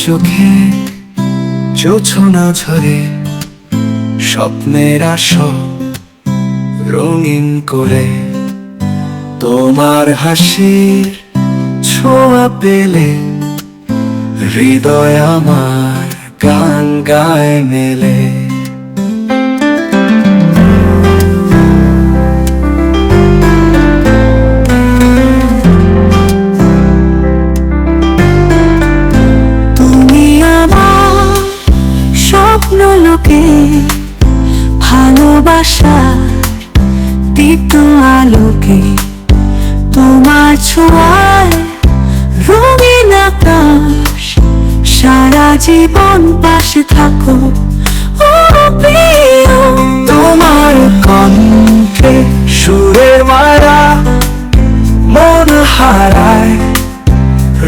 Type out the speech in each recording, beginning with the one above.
চোখে জোছনা ঝরে স্বপ্নের আসো রঙিন করে তোমার হাসির ছোঁয়া পেলে হৃদয় আমার গান গায় মেলে লোকে ভালোবাসার দীপ্ত আলোকে তোমার ছোঁয়ায় রঙিন আকাশ সারা জীবন পাশে থাকো ও প্রিয়। তোমার কণ্ঠে সুরের মায়া মন হারায়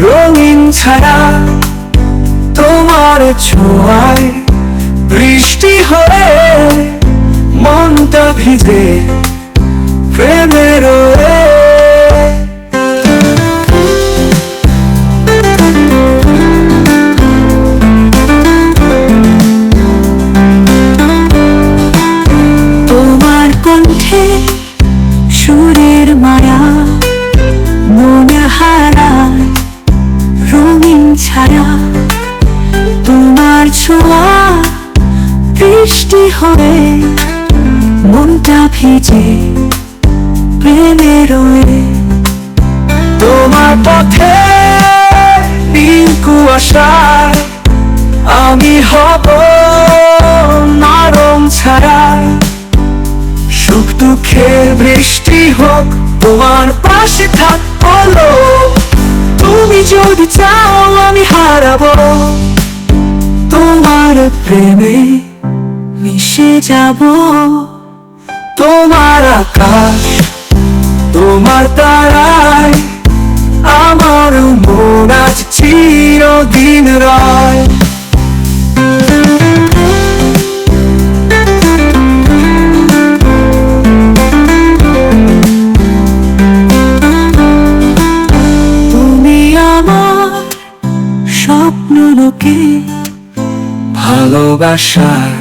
রঙিন ছায়া তোমার ছোঁয়ায় বৃষ্টি হয়ে মনটা ভিজে প্রেমের তোমার কণ্ঠে সুরের মায়া মনে হারায় রঙিন ছায়া তোমার ছোঁয়া বৃষ্টি হয়ে মনটা ভিজে প্রেমের তোমার পথে নীল কুয়াশায় আমি হব নরম ছায়া সুখ দুঃখের বৃষ্টি হোক তোমার পাশে থাকবো তুমি যদি চাও আমি হারাবো তোমার প্রেমে মিশে যাব। তোমার আকাশ তোমার তারায় আমার মন আজ চিরদিন রয়। তুমি আমার স্বপ্ন লোকে ভালোবাসার